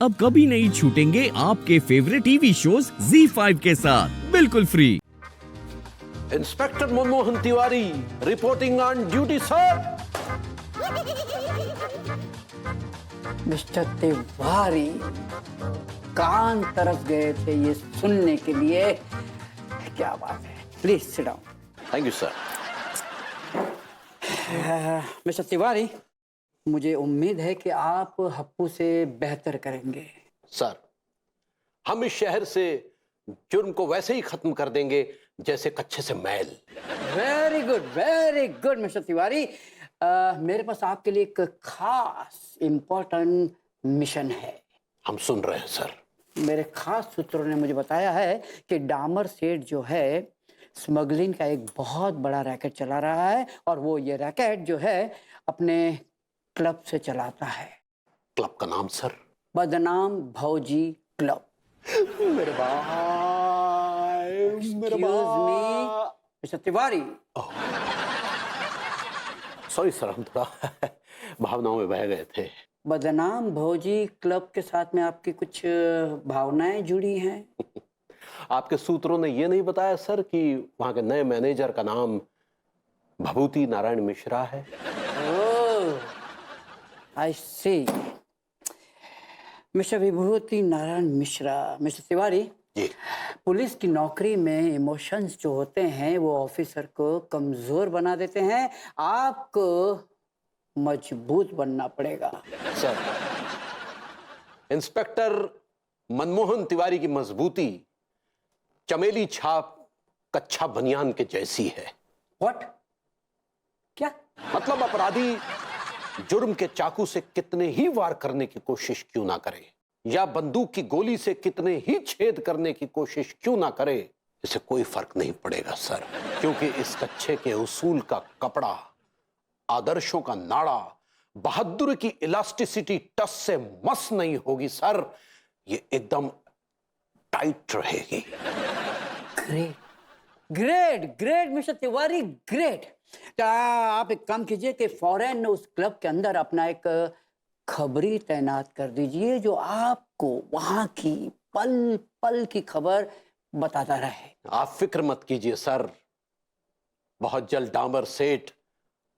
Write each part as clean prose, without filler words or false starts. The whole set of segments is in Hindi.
अब कभी नहीं छूटेंगे आपके फेवरेट टीवी शोज ZEE5 के साथ बिल्कुल फ्री। Inspector Manmohan Tiwari reporting on duty sir. Mister Tiwari कान तरफ गए थे ये सुनने के लिए। क्या बात है, please sit down. Thank you sir. Mister Tiwari, मुझे उम्मीद है कि आप हप्पू से बेहतर करेंगे। सर, हम इस शहर से जुर्म को वैसे ही खत्म कर देंगे जैसे कच्चे से मैल। Very good mister Tiwari. मेरे पास आपके लिए एक खास इम्पोर्टेंट मिशन है। हम सुन रहे हैं सर। मेरे खास सूत्रों ने मुझे बताया है कि डामर सेठ जो है स्मगलिंग का एक बहुत बड़ा रैकेट चला रहा है, और वो ये रैकेट जो है अपने क्लब से चलाता है। क्लब का नाम सर? बदनाम भौजी क्लब। मेरे भाई, मेरे भाई। मिस्टर तिवारी। सॉरी सर, हम थोड़ा भावनाओं में बह गए थे। बदनाम भौजी क्लब के साथ में आपकी कुछ भावनाएं जुड़ी हैं? आपके सूत्रों ने ये नहीं बताया सर कि वहां के नए मैनेजर का नाम भभूति नारायण मिश्रा है? आई सी। मिस्टर विभूति नारायण मिश्रा। मिस्टर तिवारी जी। पुलिस की नौकरी में इमोशंस जो होते हैं वो ऑफिसर को कमजोर बना देते हैं। आपको मजबूत बनना पड़ेगा। सर, इंस्पेक्टर मनमोहन तिवारी की मजबूती चमेली छाप कच्छा बनियान के जैसी है। व्हाट? क्या मतलब अपराधी जुर्म के चाकू से कितने ही वार करने की कोशिश क्यों ना करे, या बंदूक की गोली से कितने ही छेद करने की कोशिश क्यों ना करे, इसे कोई फर्क नहीं पड़ेगा सर, क्योंकि इस कच्छे के उसूल का कपड़ा, आदर्शों का नाड़ा, बहादुर की इलास्टिसिटी टस से मस नहीं होगी सर। ये एकदम टाइट रहेगी। Great great great mister Tiwari, great. तो आप एक काम कीजिए कि फौरन उस क्लब के अंदर अपना एक खबरी तैनात कर दीजिए जो आपको वहां की पल पल की खबर बताता रहे। आप फिक्र मत कीजिए सर, बहुत जल्द डामर सेठ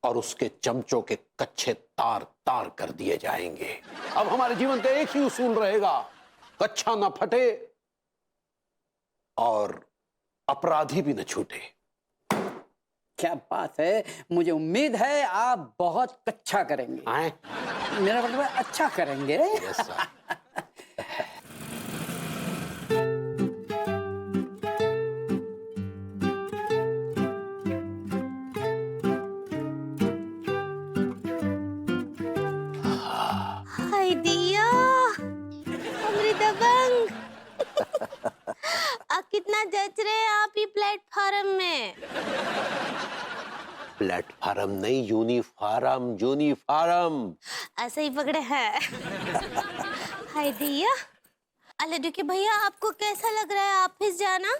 और उसके चमचों के कच्चे तार तार कर दिए जाएंगे। अब हमारे जीवन का एक ही उसूल रहेगा, कच्छा ना फटे और अपराधी भी न छूटे। क्या बात है, मुझे उम्मीद है आप बहुत अच्छा करेंगे। आए? मेरा मतलब है अच्छा करेंगे। Yes sir. हाय दिया, हमरे दबंग। कितना जच रहे हैं आप ही प्लेटफॉर्म में। प्लेटफॉर्म नहीं, यूनिफॉर्म, यूनिफॉर्म। ऐसे ही पकड़े हैं। हाय दिया, लड्डू के भैया आपको कैसा लग रहा है ऑफिस जाना?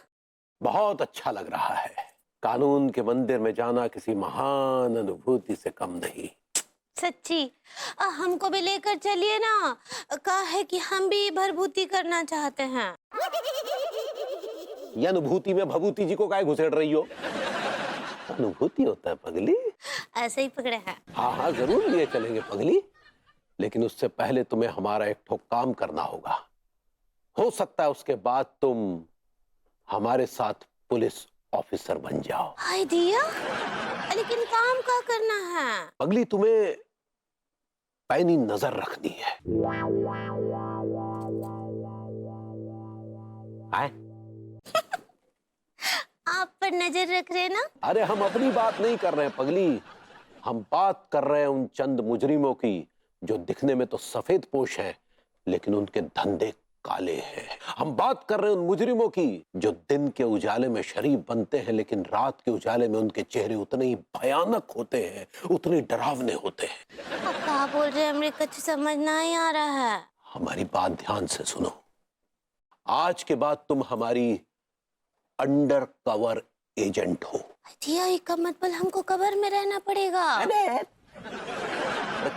बहुत अच्छा लग रहा है। कानून के मंदिर में जाना किसी महान अनुभूति से कम नहीं। सच्ची, हमको भी लेकर चलिए ना। कहा है कि हम भी भरभूति करना चाहते हैं। ये अनुभूति में भभूति जी को काहे घुसेड़ रही हो? अनुभूति होता है पगली। ऐसे ही पकड़े हैं। हाँ हाँ, जरूर लिए चलेंगे पगली, लेकिन उससे पहले तुम्हें हमारा एक ठोक काम करना होगा। हो सकता है उसके बाद तुम हमारे साथ पुलिस ऑफिसर बन जाओ। हाय दिया, लेकिन काम क्या करना है? पगली, तुम्हें पैनी नजर रखनी है। आए? आप पर नजर रख रहे ना? अरे हम अपनी बात नहीं कर रहे हैं पगली, हम बात कर रहे हैं उन चंद मुजरिमों की जो दिखने में तो सफेद पोश हैं, लेकिन उनके धंधे काले हैं। हम बात कर रहे हैं उन मुजरिमों की जो दिन के उजाले में शरीफ बनते हैं, लेकिन रात के उजाले में उनके चेहरे उतने ही भयानक होते हैं, उतने डरावने होते हैं। आप क्या बोल रहे हैं, मेरे कुछ समझ नहीं आ रहा है। हमारी बात ध्यान से सुनो। आज के बाद तुम हमारी अंडर कवर एजेंट हो। दिया, इसका मतलब हमको कबर में रहना पड़ेगा? अरे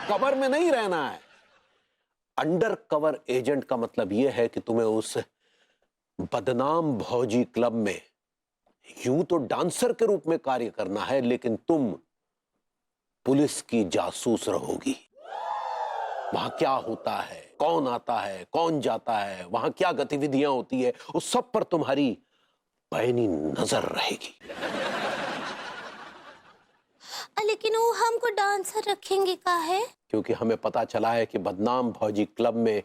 कबर में नहीं रहना है, अंडर कवर एजेंट का मतलब यह है कि तुम्हें उस बदनाम भौजी क्लब में यूं तो डांसर के रूप में कार्य करना है, लेकिन तुम पुलिस की जासूस रहोगी। वहां क्या होता है, कौन आता है, कौन जाता है, वहां क्या गतिविधियां होती है, उस सब पर तुम्हारी पैनी नजर रहेगी। लेकिन वो हमको डांसर रखेंगे का है? क्योंकि हमें पता चला है कि बदनाम भौजी क्लब में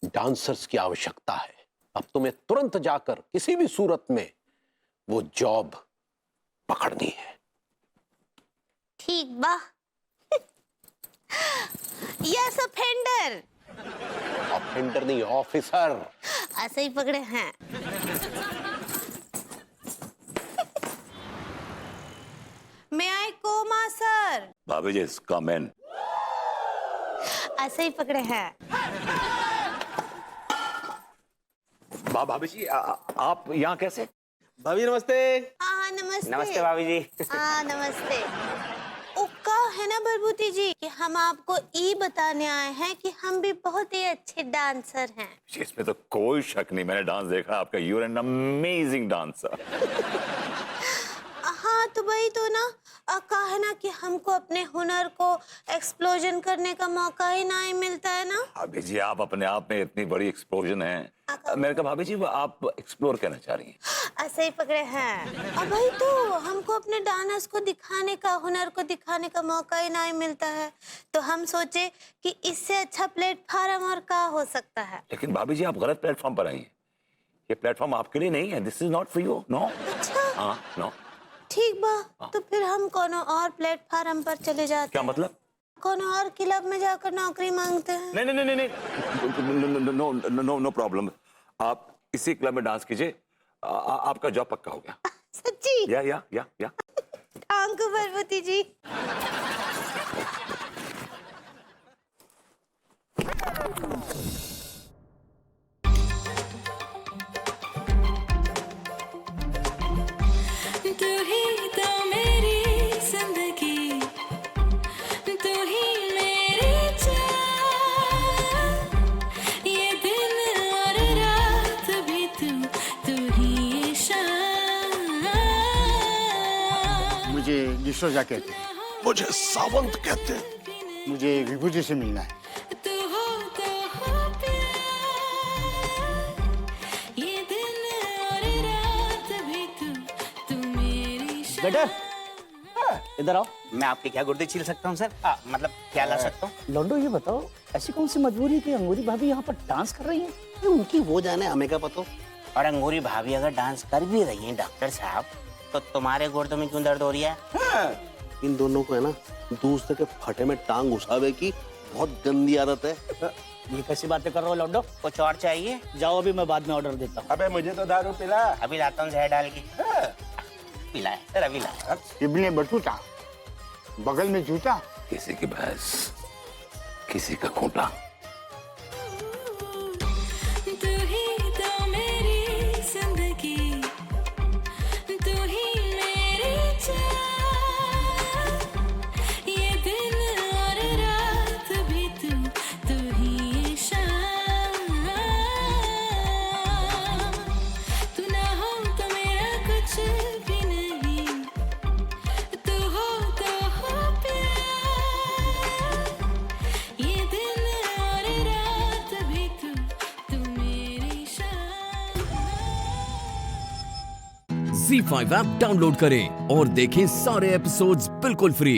डांसर्स की आवश्यकता है। अब तुम्हें तुरंत जाकर किसी भी सूरत में वो जॉब पकड़नी है। ठीक बा। Yes offender. ऑफेंडर नहीं, ऑफिसर। ऐसे ही पकड़े हैं। May I coma, sir? भाभी जी कम इन। ऐसे ही पकड़े हैं। भाभी जी आप यहाँ कैसे? भाभी नमस्ते। हाँ नमस्ते। नमस्ते भाभी जी। हाँ नमस्ते। उक्का है ना बलबूती जी कि हम आपको ये बताने आए हैं कि हम भी बहुत ही अच्छे डांसर हैं। इसमें तो कोई शक नहीं, मैंने डांस देखा आपका। You are an amazing dancer. हाँ तो वही तो ना, कहा है ना कि हमको अपने हुनर को एक्सप्लोजन करने का मौका ही ना ही मिलता है ना। भाभी जी आप अपने आप में इतनी बड़ी एक्सप्लोजन है। मैंने कहा भाभी जी वो आप एक्सप्लोर करना चाह रही हैं। ऐसे ही पकड़े हैं। अब भाई तो हमको अपने डांस को दिखाने का, हुनर को दिखाने का मौका ही ना ही मिलता है, तो हम सोचे कि इससे अच्छा प्लेटफॉर्म और क्या हो सकता है। लेकिन भाभी जी आप गलत प्लेटफॉर्म पर आई हैं। ये प्लेटफॉर्म आपके लिए नहीं है। This is not for you. No. अच्छा हाँ नो। ठीक बा, तो फिर हम कोनो और प्लेटफॉर्म पर चले जाते क्या हैं। मतलब? कोनो और क्लब में जाकर नौकरी मांगते हैं। नहीं नहीं नहीं नहीं no no no no problem. आप इसी क्लब में डांस कीजिए, आपका जॉब पक्का हो गया। सच्ची? या थैंक यू बलबूती जी। मुझे डिसोजा कहते हैं। मुझे सावंत कहते हैं। मुझे विभूति से मिलना है। बेटा इधर आओ, मैं आपके क्या गुर्दे छील सकता हूँ सर? मतलब क्या ला सकता हूँ? लौंडो ये बताओ, ऐसी कौन सी मजबूरी है कि अंगूरी भाभी यहाँ पर डांस कर रही हैं? उनकी वो जाने, हमें क्या पता। और अंगूरी भाभी अगर डांस कर भी रही हैं डॉक्टर साहब, तो तुम्हारे गुर्दों में क्यों दर्द हो रही है? इन दोनों को है ना दूसरे के फटे में टांग घुसावे की बहुत गंदी आदत है। ये कैसी बातें कर रहे हो लौंडो? कुछ और चाहिए? जाओ, अभी मैं बाद में ऑर्डर देता हूँ। अबे मुझे तो दारू पिला। अभी लाता हूँ जहर डाल के। पिलाए सर, अभी ला। इब्ने बटूता, बगल में जूता। किसी की भैंस, किसी का खूंटा। Z5 ऐप डाउनलोड करें और देखें सारे एपिसोड्स बिल्कुल फ्री।